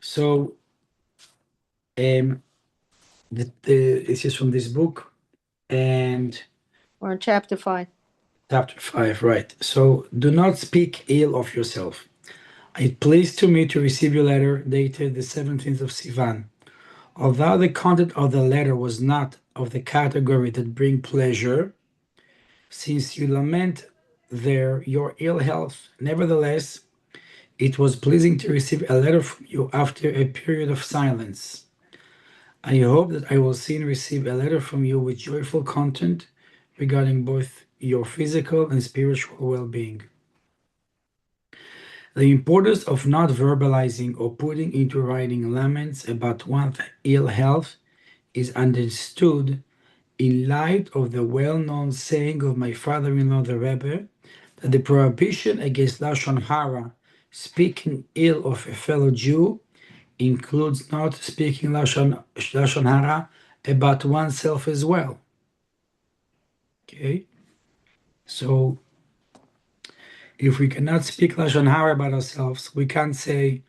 So this is from this book, and We're in chapter 5. chapter 5, right? So do not speak ill of yourself. It pleased to me to receive your letter dated the 17th of Sivan. Although the content of the letter was not of the category that bring pleasure, since you lament there your ill health, nevertheless, it was pleasing to receive a letter from you after a period of silence. I hope that I will soon receive a letter from you with joyful content regarding both your physical and spiritual well-being. The importance of not verbalizing or putting into writing laments about one's ill health is understood in light of the well-known saying of my father-in-law, the Rebbe, that the prohibition against Lashon Hara, speaking ill of a fellow Jew, includes not speaking Lashon Hara about oneself as well. Okay? So, if we cannot speak Lashon Hara about ourselves, we can't say,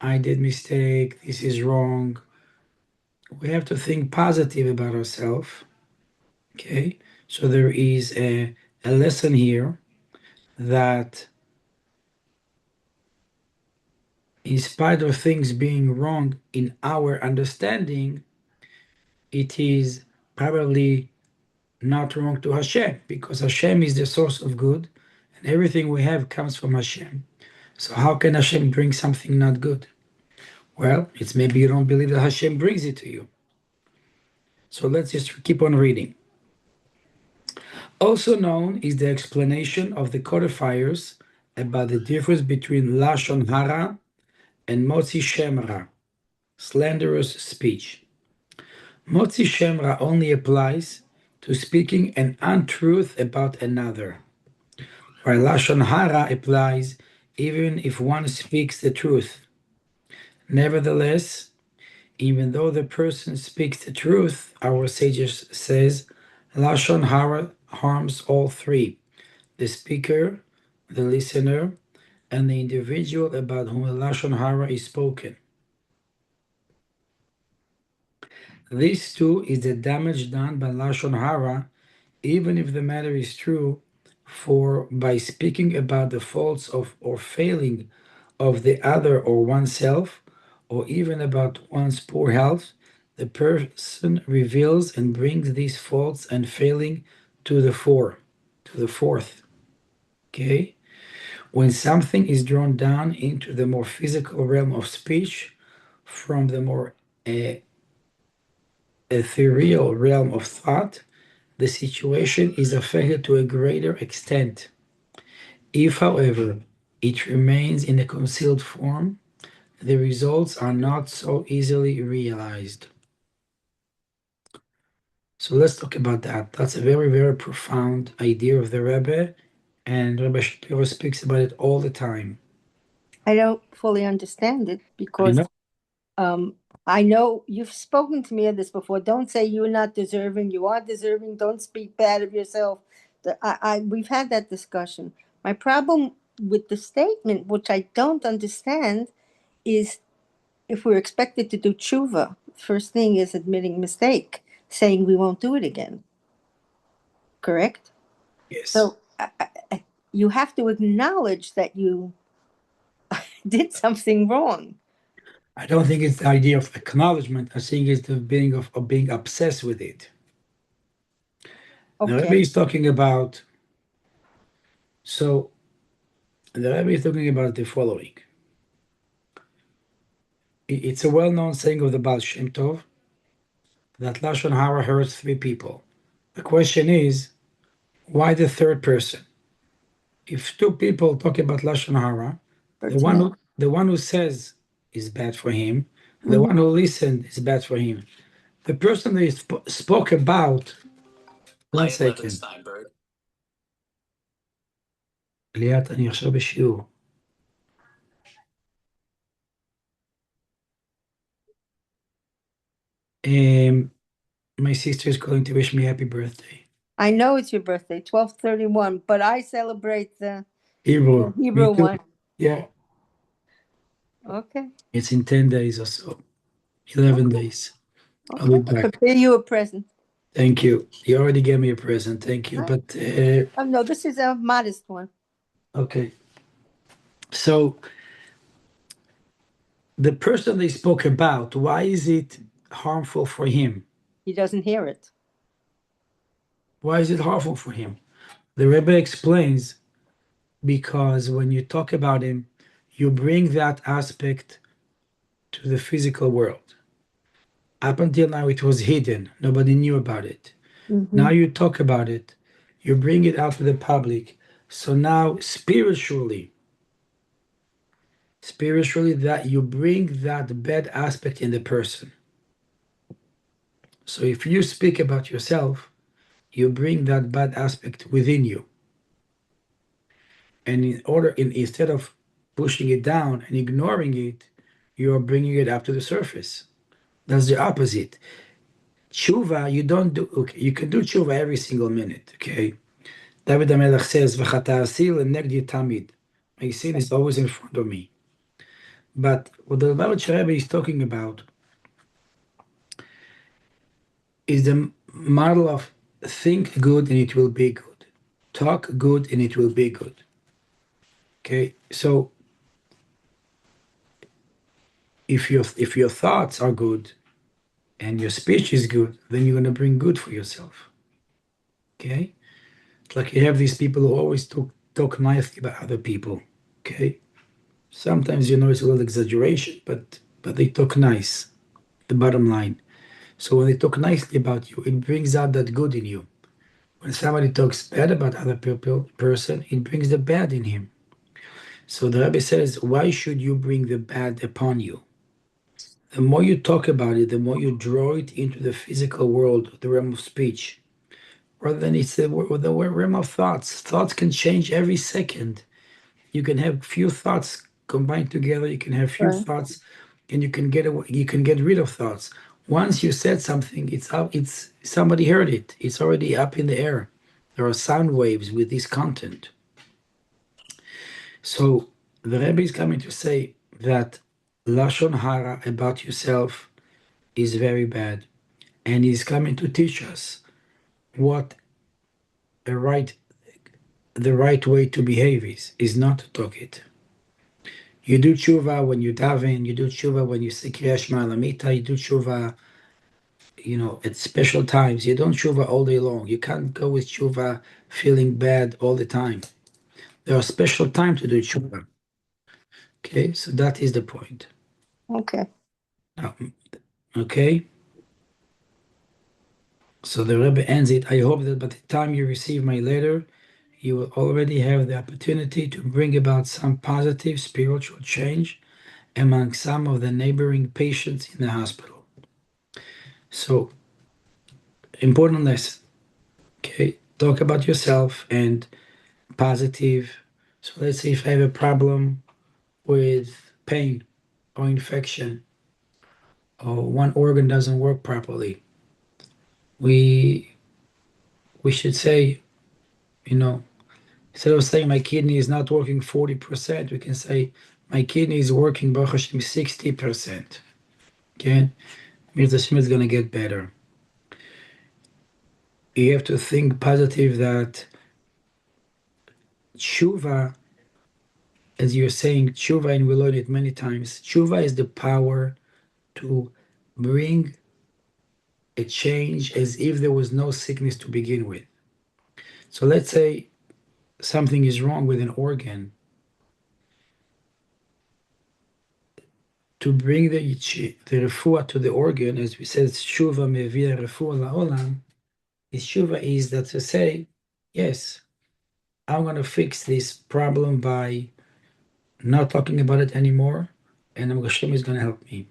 I did mistake, this is wrong. We have to think positive about ourselves. Okay? So there is a lesson here that in spite of things being wrong in our understanding, it is probably not wrong to Hashem, because Hashem is the source of good, and everything we have comes from Hashem. So how can Hashem bring something not good? Well, it's maybe you don't believe that Hashem brings it to you. So let's just keep on reading. Also known is the explanation of the codifiers about the difference between Lashon Hara and Motzi Shemra, slanderous speech. Motzi Shemra only applies to speaking an untruth about another, while Lashon Hara applies even if one speaks the truth. Nevertheless, even though the person speaks the truth, our sages says, Lashon Hara harms all three, the speaker, the listener, and the individual about whom the Lashon Hara is spoken. This too is the damage done by Lashon Hara, even if the matter is true, for by speaking about the faults of or failing of the other or oneself, or even about one's poor health, the person reveals and brings these faults and failing to the forth. Okay? When something is drawn down into the more physical realm of speech from the more ethereal realm of thought, the situation is affected to a greater extent. If, however, it remains in a concealed form, the results are not so easily realized. So let's talk about that. That's a very, very profound idea of the Rebbe, and Rebbe Shapiro speaks about it all the time. I don't fully understand it because I know you've spoken to me of this before. Don't say you're not deserving. You are deserving. Don't speak bad of yourself. We've had that discussion. My problem with the statement, which I don't understand, is if we're expected to do tshuva, first thing is admitting mistake, saying we won't do it again. Correct? Yes. So you have to acknowledge that you did something wrong. I don't think it's the idea of acknowledgement. I think it's the being of being obsessed with it. Okay. The Rebbe is talking about, so the Rebbe is talking about the following. It's a well-known saying of the Baal Shem Tov that Lashon Hara hurts three people. The question is, why the third person? If two people talk about Lashon Hara, the one who says is bad for him, the one who listened is bad for him. The person they spoke about, one second. ליאת, אני עכשיו בשיעור. My sister is calling to wish me happy birthday. I know it's your birthday, 12/31, but I celebrate the Hebrew one. Yeah. Okay. It's in 10 days or so, 11 Okay. days. I'll be Okay. back. Prepare you a present. Thank you. You already gave me a present. Thank you. But, No, this is a modest one. okay. So, the person they spoke about, why is it harmful for him? He doesn't hear it. Why is it harmful for him? The Rebbe explains because when you talk about him, you bring that aspect to the physical world. Up until now, it was hidden. Nobody knew about it. Now Mm-hmm. you talk about it, you bring it out to the public. So now spiritually, that you bring that bad aspect in the person. So if you speak about yourself, you bring that bad aspect within you. And instead of pushing it down and ignoring it, you are bringing it up to the surface. That's the opposite. Tshuva, you don't do, okay, you can do tshuva every single minute, okay? David HaMelech says, "V'chata'asi lenegdi tamid." My sin is always in front of me. But what the Lubavitcher Rebbe is talking about is the model of think good and it will be good. Talk good and it will be good. Okay, so if your thoughts are good and your speech is good, then you're gonna bring good for yourself. Okay, it's like you have these people who always talk nicely about other people. Okay, sometimes it's a little exaggeration, but they talk nice. The bottom line. So when they talk nicely about you, it brings out that good in you. When somebody talks bad about other person, it brings the bad in him. So the Rebbe says, why should you bring the bad upon you? The more you talk about it, the more you draw it into the physical world, the realm of speech, rather than it's the realm of thoughts. Thoughts can change every second. You can have few thoughts combined together. You can have few Right. thoughts, and you can get rid of thoughts. Once you said something, it's up. It's somebody heard it. It's already up in the air. There are sound waves with this content. So the Rebbe is coming to say that Lashon Hara about yourself is very bad, and he's coming to teach us what a right, the right way to behave is not to talk it. You do tshuva when you daven, you do tshuva when you say Kriya Shema Lamita, you do tshuva, at special times. You don't tshuva all day long. You can't go with tshuva feeling bad all the time. There are special times to do tshuva. Okay, so that is the point. Okay. Now, okay, so the Rebbe ends it. I hope that by the time you receive my letter, you will already have the opportunity to bring about some positive spiritual change among some of the neighboring patients in the hospital. So, important lesson. Okay, talk about yourself and positive. So, let's say if I have a problem with pain or infection or one organ doesn't work properly, we we should say, you know, instead of saying my kidney is not working 40%, we can say my kidney is working Baruch Hashem 60%. Okay, means the Hashem is gonna get better. You have to think positive that tshuva, as you're saying, tshuva, and we learned it many times, tshuva is the power to bring a change as if there was no sickness to begin with. So let's say something is wrong with an organ. To bring the refuah to the organ, as we said, tshuva mevia refuah la'olam, this tshuva is that to say, yes, I'm going to fix this problem by not talking about it anymore, and Hashem is going to help me.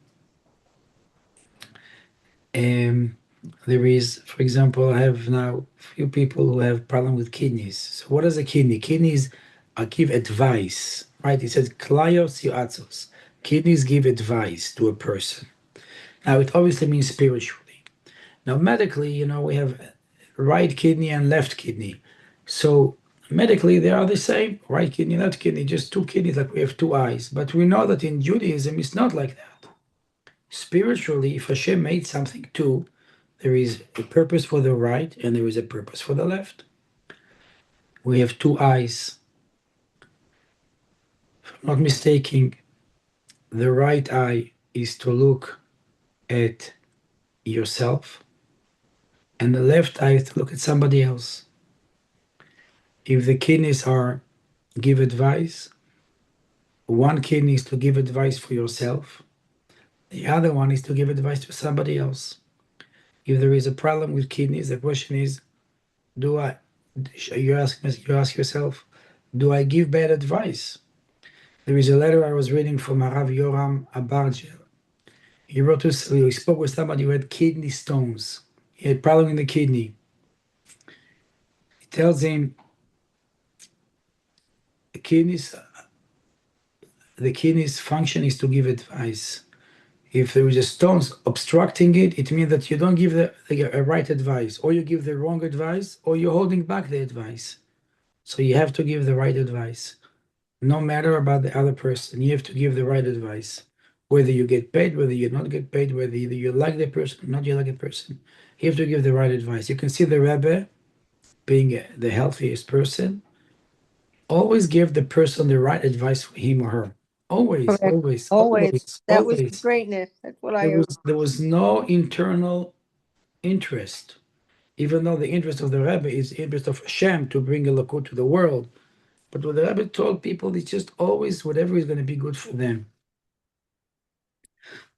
Um, there is, for example, I have now a few people who have problem with kidneys. So what is a kidney? Kidneys give advice, right? It says klayos yoatzos. Kidneys give advice to a person. Now it obviously means spiritually. Now medically, we have right kidney and left kidney. So Medically, they are the same. Right kidney, left kidney, just two kidneys, like we have two eyes. But we know that in Judaism, it's not like that. Spiritually, if Hashem made something two, there is a purpose for the right and there is a purpose for the left. We have two eyes. If I'm not mistaken, the right eye is to look at yourself, and the left eye is to look at somebody else. If the kidneys are give advice, one kidney is to give advice for yourself, the other one is to give advice to somebody else. If there is a problem with kidneys, the question is, do I, you ask yourself, do I give bad advice? There is a letter I was reading from Harav Yoram Abargel. He spoke with somebody who had kidney stones. He had problem in the kidney. He tells him the kidneys function is to give advice. If there is a stone obstructing it, it means that you don't give the right advice, or you give the wrong advice, or you're holding back the advice. So you have to give the right advice. No matter about the other person, you have to give the right advice. Whether you get paid, whether you not get paid, whether either you like the person or not you like the person, you have to give the right advice. You can see the Rebbe being the healthiest person, always give the person the right advice for him or her. Always, Correct. always, Always. always, That was the always. greatness. That's what I There was no internal interest, even though the interest of the Rebbe is the interest of Hashem to bring a Lakut to the world. But what the Rebbe told people, it's just always whatever is going to be good for them.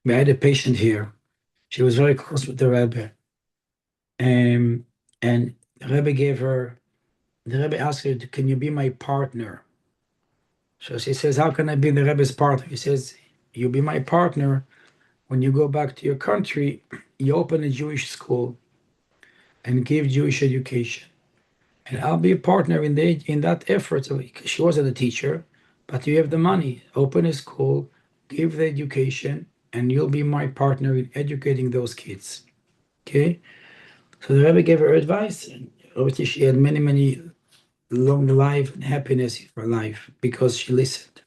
We had a patient here. She was very close with the Rebbe. And the Rebbe asked her, can you be my partner? So she says, how can I be the Rebbe's partner? He says, you be my partner. When you go back to your country, you open a Jewish school and give Jewish education. And I'll be a partner in that effort. So she wasn't a teacher, but you have the money. Open a school, give the education, and you'll be my partner in educating those kids. Okay? So the Rebbe gave her advice, and obviously she had many, many long life and happiness in her life because she listened.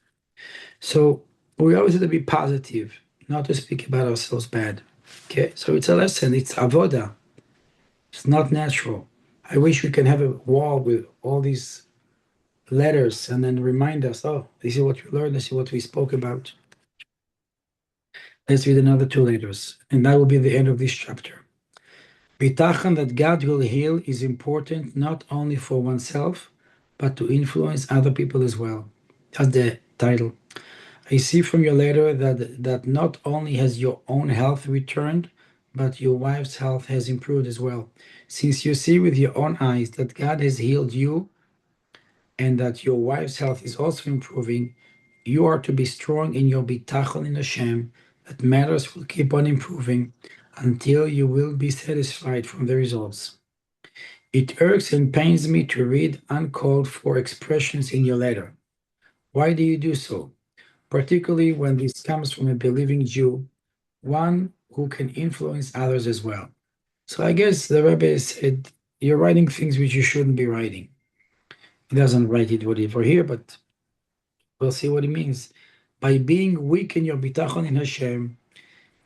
So we always have to be positive, not to speak about ourselves bad. Okay? So it's a lesson, it's avoda. It's not natural. I wish we can have a wall with all these letters and then remind us, oh, this is what we learned, this is what we spoke about. Let's read another two letters, and that will be the end of this chapter. Bitachon that God will heal is important not only for oneself, but to influence other people as well. That's the title. I see from your letter that not only has your own health returned, but your wife's health has improved as well. Since you see with your own eyes that God has healed you and that your wife's health is also improving, you are to be strong in your bitachon in Hashem, that matters will keep on improving until you will be satisfied from the results. It irks and pains me to read uncalled for expressions in your letter. Why do you do so? Particularly when this comes from a believing Jew, one who can influence others as well. So I guess the Rebbe said, you're writing things which you shouldn't be writing. He doesn't write it whatever here, but we'll see what it means. By being weak in your bitachon in Hashem,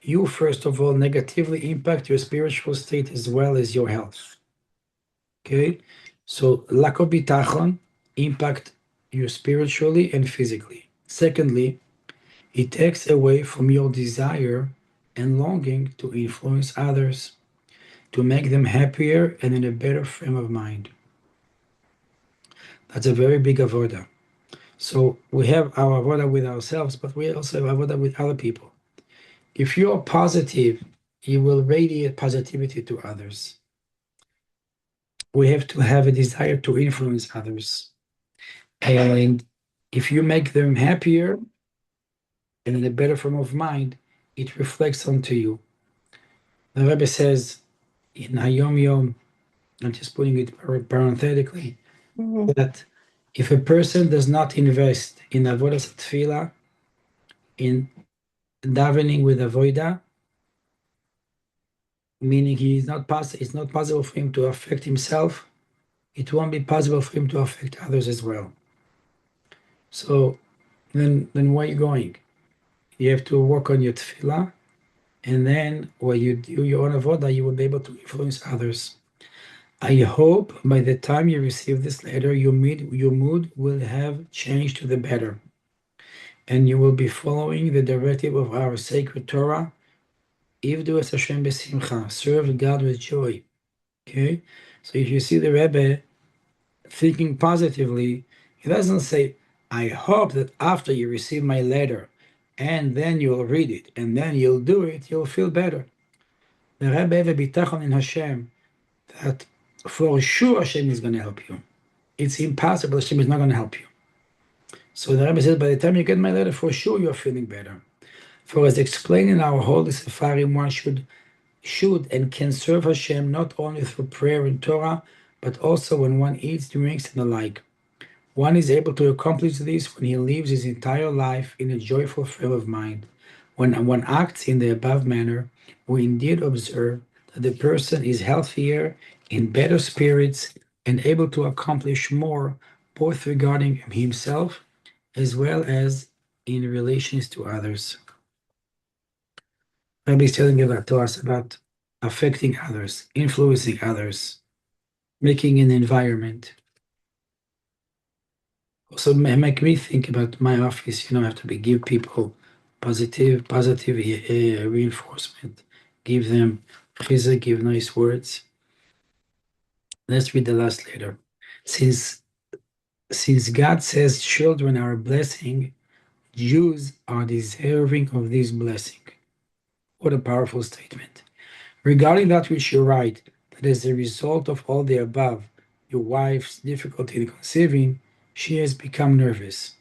you first of all negatively impact your spiritual state as well as your health. Okay, so lack of bitachon impact you spiritually and physically. Secondly, it takes away from your desire and longing to influence others, to make them happier and in a better frame of mind. That's a very big avoda. So we have our avoda with ourselves, but we also have avoda with other people. If you're positive, you will radiate positivity to others. We have to have a desire to influence others. And if you make them happier and in a better frame of mind, it reflects onto you. The Rebbe says in Hayom Yom, I'm just putting it parenthetically, that if a person does not invest in avodas tefillah, in davening with avodah, meaning it's not possible for him to affect himself it won't be possible for him to affect others as well. So then where are you going? You have to work on your tefillah, and then when you do your own avodah, you will be able to influence others. I hope by the time you receive this letter, your mood will have changed to the better, and you will be following the directive of our sacred Torah. Ivdu es Hashem besimcha, serve God with joy. Okay, so if you see the Rebbe thinking positively, he doesn't say, I hope that after you receive my letter and then you'll read it and then you'll do it, you'll feel better. The Rebbe have a bitachon in Hashem that for sure Hashem is going to help you. It's impossible Hashem is not going to help you. So the Rebbe says, by the time you get my letter, for sure you're feeling better. For as explained in our holy Sefarim, one should and can serve Hashem not only through prayer and Torah, but also when one eats, drinks, and the like. One is able to accomplish this when he lives his entire life in a joyful frame of mind. When one acts in the above manner, we indeed observe that the person is healthier, in better spirits, and able to accomplish more, both regarding himself as well as in relations to others. Rabbi is telling to us about affecting others, influencing others, making an environment. Also make me think about my office. I have to give people positive reinforcement, give them chizuk, give nice words. Let's read the last letter. Since God says children are a blessing, Jews are deserving of this blessing. What a powerful statement. Regarding that which you write, that as a result of all the above, your wife's difficulty in conceiving, she has become nervous.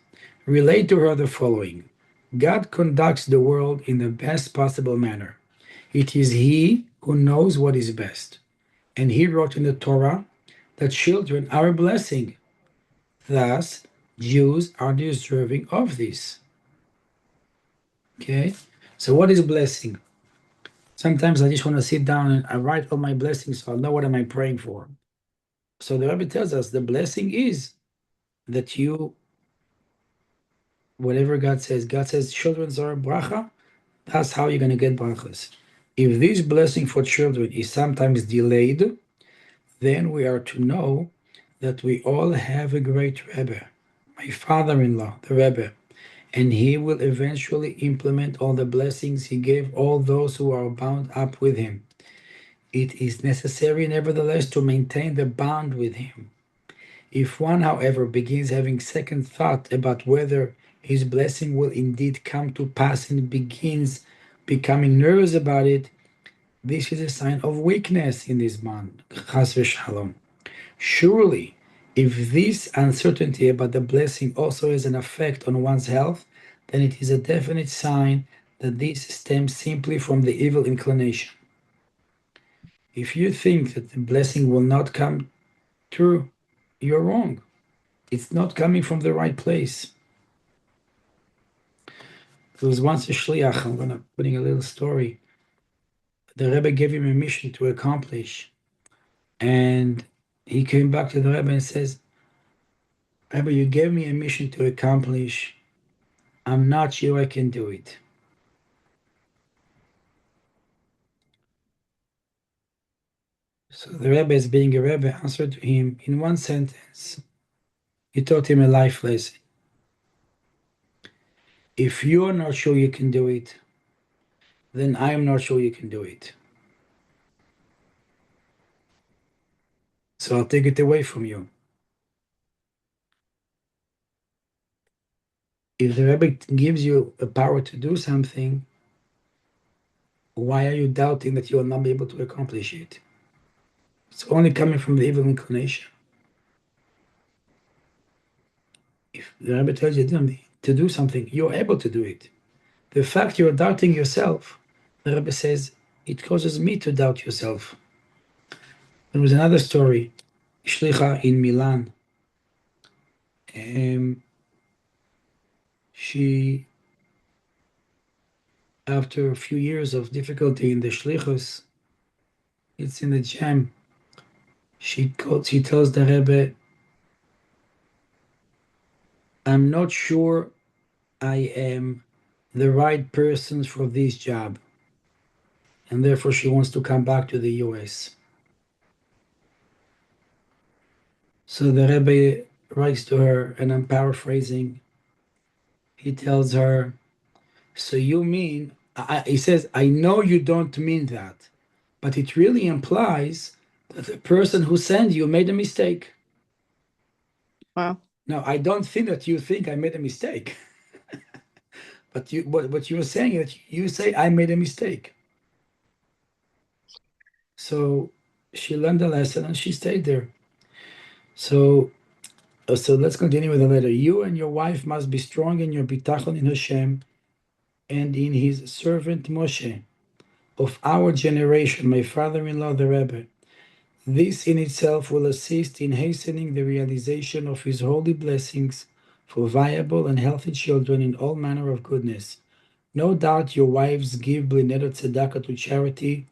Relate to her the following. God conducts the world in the best possible manner. It is He who knows what is best. And He wrote in the Torah that children are a blessing. Thus, Jews are deserving of this. Okay? So what is blessing? Sometimes I just want to sit down and I write all my blessings so I'll know what am I praying for. So the Rebbe tells us the blessing is that whatever God says children are a bracha, that's how you're going to get brachas. If this blessing for children is sometimes delayed, then we are to know that we all have a great Rebbe, my father-in-law, the Rebbe, and he will eventually implement all the blessings he gave all those who are bound up with him. It is necessary, nevertheless, to maintain the bond with him. If one, however, begins having second thought about whether his blessing will indeed come to pass and begins becoming nervous about it, this is a sign of weakness in this bond. Chas v'shalom. Surely, if this uncertainty about the blessing also has an effect on one's health, then it is a definite sign that this stems simply from the evil inclination. If you think that the blessing will not come true, you're wrong. It's not coming from the right place. There was once a shliach, I'm putting a little story. The Rebbe gave him a mission to accomplish, and he came back to the Rebbe and says, Rebbe, you gave me a mission to accomplish. I'm not sure I can do it. So the Rebbe, as being a Rebbe, answered to him in one sentence. He taught him a life lesson. If you're not sure you can do it, then I am not sure you can do it. So I'll take it away from you. If the Rebbe gives you a power to do something, why are you doubting that you will not be able to accomplish it? It's only coming from the evil inclination. If the Rebbe tells you to do something, you're able to do it. The fact you're doubting yourself, the Rebbe says, it causes me to doubt yourself. There was another story, Shlicha in Milan. She, after a few years of difficulty in the Shlichus, it's in the jam. she tells the Rebbe, I'm not sure I am the right person for this job, and therefore she wants to come back to the US. So the Rebbe writes to her, and I'm paraphrasing, he tells her, so you mean, he says, I know you don't mean that, but it really implies that the person who sent you made a mistake. Wow. Now, I don't think that you think I made a mistake, but what you're saying is you say I made a mistake. So she learned the lesson and she stayed there. So let's continue with the letter. You and your wife must be strong in your bitachon in Hashem and in His servant Moshe of our generation, my father-in-law the Rebbe. This in itself will assist in hastening the realization of His holy blessings for viable and healthy children in all manner of goodness. No doubt your wives give Blinedo Tzedakah to charity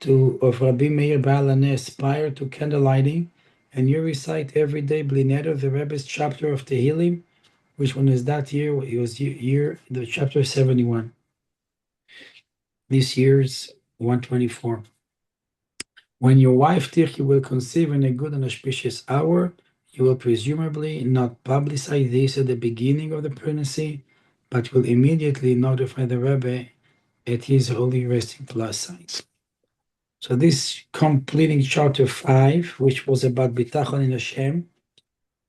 of Rabbi Meir Baal HaNes prior to candlelighting, and you recite every day Blinedo, the Rebbe's chapter of Tehillim, which one is that year? It was the chapter 71. This year's 124. When your wife Tirki will conceive in a good and auspicious hour, you will presumably not publicize this at the beginning of the pregnancy, but will immediately notify the Rebbe at his holy resting place site. So this completing chapter 5, which was about Bitachon in Hashem,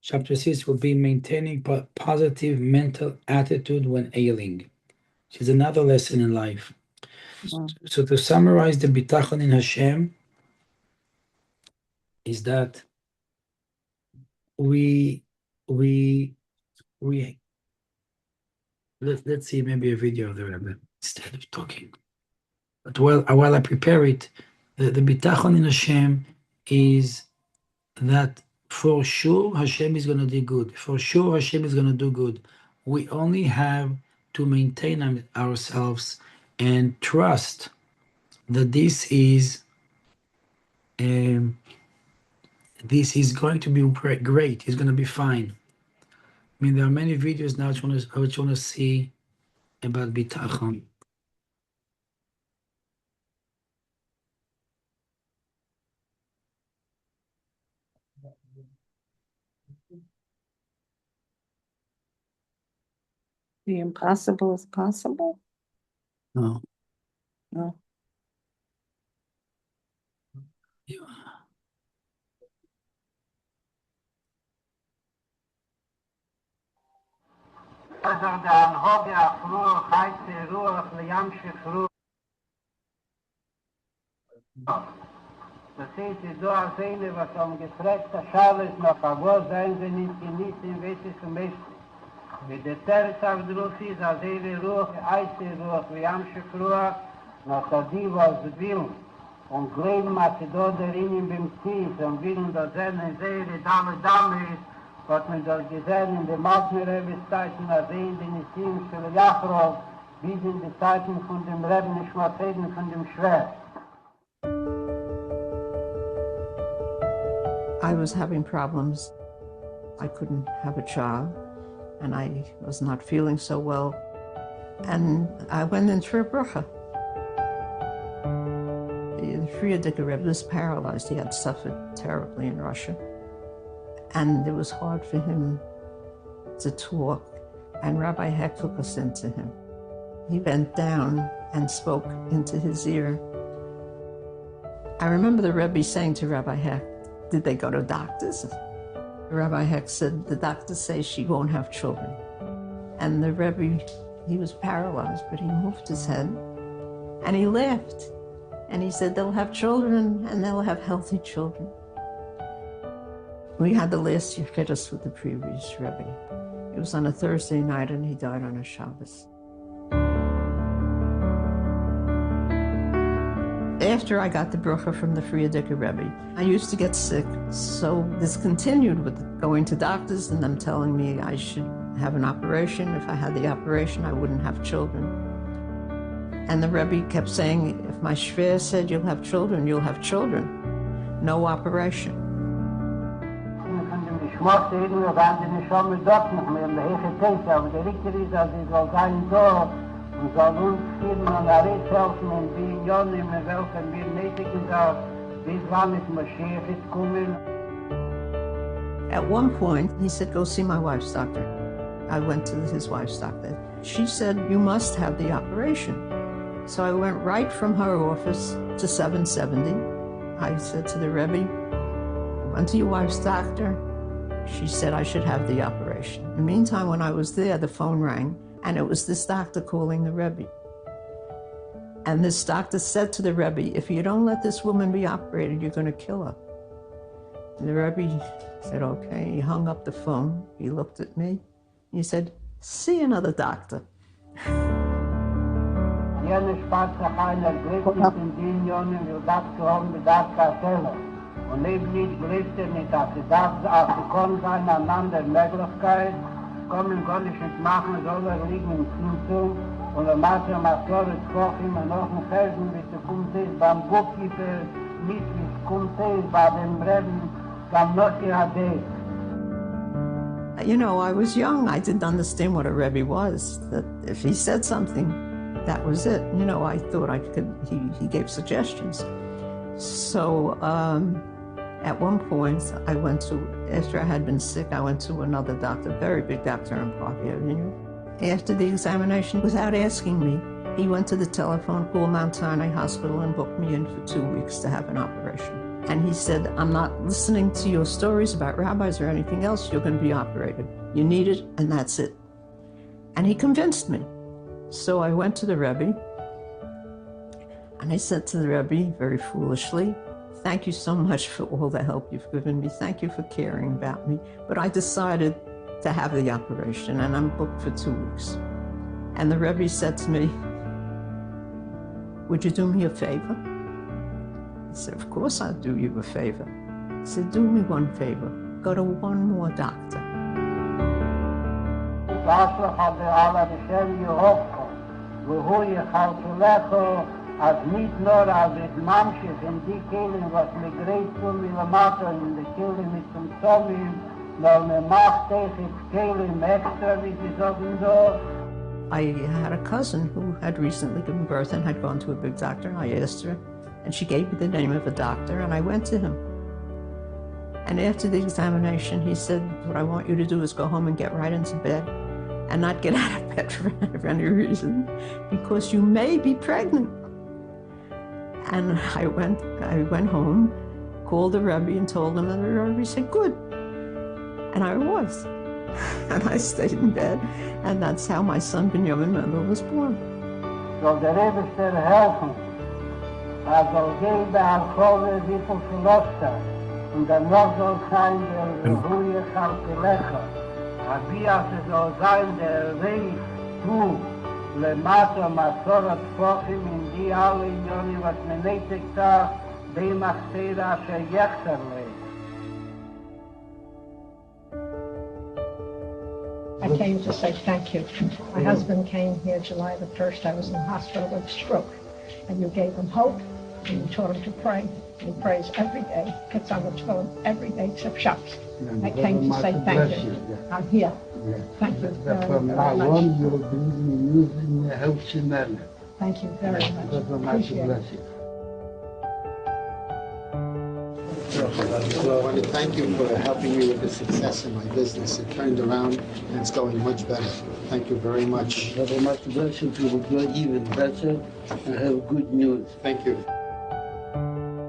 chapter 6 will be maintaining positive mental attitude when ailing, which is another lesson in life. So to summarize the Bitachon in Hashem is that we let's see maybe a video of the Rebbe instead of talking. But while I prepare it, the Bitachon in Hashem is that for sure Hashem is going to do good. For sure Hashem is going to do good. We only have to maintain ourselves and trust that this is going to be great. It's going to be fine. I mean, there are many videos now which want to see about bitachon. The impossible is possible? No. No. Yeah. Das heißt, du als eine, was gefragt, das Schale ist noch, aber seien sie nicht genießt, in welches zum Beispiel. Wie der Terz auf der Ruf ist, als Ruch, Eise Ruch, wie Amschiff Ruch, nach die, was will, und glauben, dass sie dort darin beim Zies, und willen, dass Seele, Dame ist, hat man das gesehen in der Magner-Rebbe-Zeiten, als in den Nissim, für Jachrov, bis in die Zeiten von dem Rebbe, nicht mal von dem Schwert. I was having problems. I couldn't have a child, and I was not feeling so well. And I went in for a bracha. The Frierdiker Rebbe was paralyzed. He had suffered terribly in Russia. And it was hard for him to talk. And Rabbi Heck took us into him. He bent down and spoke into his ear. I remember the Rebbe saying to Rabbi Heck, did they go to doctors? Rabbi Heck said, the doctors say she won't have children. And the Rebbe, he was paralyzed, but he moved his head and he laughed. And he said, they'll have children and they'll have healthy children. We had the last Yechidus with the previous Rebbe. It was on a Thursday night and he died on a Shabbos. After I got the bracha from the Frierdiker Rebbe, I used to get sick. So this continued with going to doctors and them telling me I should have an operation. If I had the operation, I wouldn't have children. And the Rebbe kept saying, if my shver said you'll have children, you'll have children. No operation. mochte irgendwo waren die nicht schon mit dort noch mehr, in der Heche Tänze, aber der Richter ist, dass sie soll sein da und soll uns führen und alles helfen und die Unionen, in welchen wir nötig sind, bis wann ist Mashiach ist kommen. At one point, he said, go see my wife's doctor. I went to his wife's doctor. She said, you must have the operation. So I went right from her office to 770. I said to the Rebbe, I went to your wife's doctor. She said I should have the operation. In the meantime, when I was there, the phone rang, and it was this doctor calling the Rebbe. And this doctor said to the Rebbe, if you don't let this woman be operated, you're going to kill her. And the Rebbe said, okay. He hung up the phone. He looked at me. He said, see another doctor. Jene schwarze Heiner glebt nicht in die Unionen, will das zu haben, wie das Karteller. Und eben nicht glebt nicht, dass sie das, als sie kommen sein, an andere Möglichkeit, kommen gar nicht machen, soll liegen im Zentrum. Und der Maße Masore sprach immer noch ein Felsen, wie es kommt ist, beim Bookkeeper, nicht wie es kommt ist, bei dem Reben, beim Notiade. You know, I was young. I didn't understand what a Rebbe was. That if he said something, that was it. You know, I thought I could, he gave suggestions. So at one point, I went to, after I had been sick, I went to another doctor, very big doctor in Park Avenue. After the examination, without asking me, he went to the telephone, called Mount Sinai Hospital, and booked me in for 2 weeks to have an operation. And he said, I'm not listening to your stories about rabbis or anything else. You're going to be operated. You need it, and that's it. And he convinced me. So I went to the Rebbe, and I said to the Rebbe, very foolishly, thank you so much for all the help you've given me. Thank you for caring about me. But I decided to have the operation, and I'm booked for 2 weeks. And the Rebbe said to me, would you do me a favor? I said, of course I'll do you a favor. He said, do me one favor. Go to one more doctor. והוא יחלקלך אז nicht nur als es Mamschiff in die Kehlen, was mir gerät zu Millimeter in die Kehlen mit dem Zomim, weil mir macht es Kehlen extra, wie sie sagen da. I had a cousin who had recently given birth and had gone to a big doctor. I asked her, and she gave me the name of a doctor, and I went to him. And after the examination, he said, what I want you to do is go home and get right into bed and not get out of bed for any reason, because you may be pregnant. And I went home, called the Rebbe and told him, and the Rebbe said, good. And I was. And I stayed in bed, and that's how my son Benjamin Mendel was born. So der Rebbe soll helfen. Soll gehen bei Alkohol, wie viel verlost hat. Und dann noch soll sein der ruhige Kalkulecher. Wie es soll sein der Weg zu Lemata Masorat Fochim in die alle Unionen, was man nötig da, dem Achsera asher Yechter lebt. I came to say thank you. My husband came here July the 1st. I was in the hospital with a stroke. And you gave him hope, and you taught him to pray. He prays every day, puts on the tefillin every day except Shabbos. I came to say thank you. I'm here. Thank you very much. Thank you very much. Appreciate it. I want to thank you for helping me with the success in my business. It turned around and it's going much better. Thank you very much. Have a much blessing to go even better and have good news. Thank you.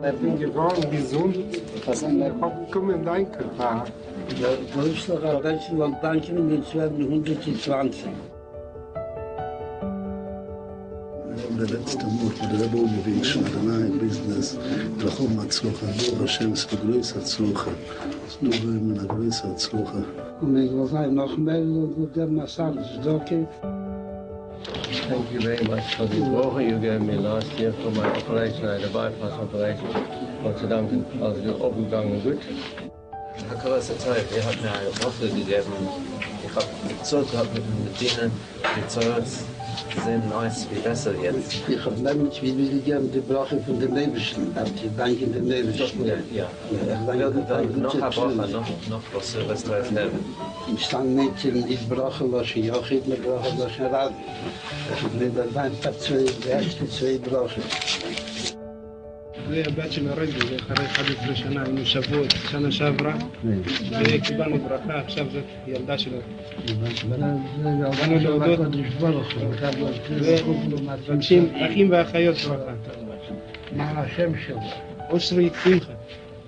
Ich bin geworden gesund. Ich komme in dein Körper. Der Deutschland hat Deutschland danken in den 220. der letzte Mord, wo der Rebbe umgewinkt, schon allein Business, Lachom Atzlocha, Dur Hashem, es begrüßt Atzlocha, es nur in einer größeren Atzlocha. Und ich will sagen, noch mehr, und der Massage ist okay. Thank you very much for the offer you gave me last year for my operation. I had a bypass operation. Gott sei Dank, also aufgegangen gut. Herr Kurze Zeit, ihr habt mir eine Waffe gegeben. Ich habe gezahlt gehabt mit den Medizin, die Zeugs. Sehr nice, wie besser jetzt. Ich habe nämlich wieder gern die Brache von den Nebelschen. Ich danke den Nebelschen. Ja. Ich will dann noch eine Woche, noch was du helfen. Ich stand nicht in die Brache, Lashon Hara, in die Brache, Lashon Hara. Ich bin dann einfach die ersten zwei Brache. זה הבת של הרגל, זה אחרי 11 שנה, היינו שבועות, שנה שעברה, וקיבלנו ברכה, עכשיו זאת ילדה שלנו. באנו להודות, ומבקשים אחים ואחיות ברכה. מה השם שלו? אושרי שמחה,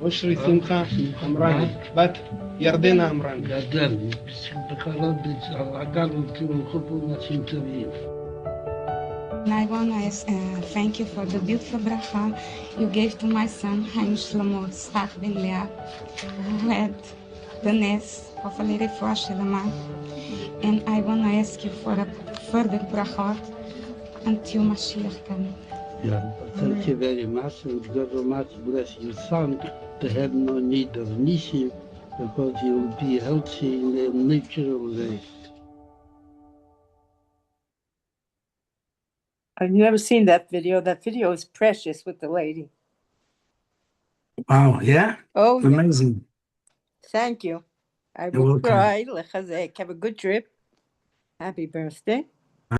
אושרי שמחה אמרני, בת ירדנה אמרני. גדל, בכלל עגל חופו נשים טובים. I want to thank you for the beautiful bracha you gave to my son, Haim Shlomo Tzchak ben Leah, who had the nes, hopefully refuah shelema. And I want to ask you for a further brachot until Mashiach comes. Yeah, thank you very much, and God will much bless your son to have no need of nisim, because he will be healthy in a natural way. I've never seen that video. That video is precious with the lady. Wow, yeah? Oh, yeah. Amazing. Thank you. I You're will welcome. try. Lechazek. Have a good trip. Happy birthday.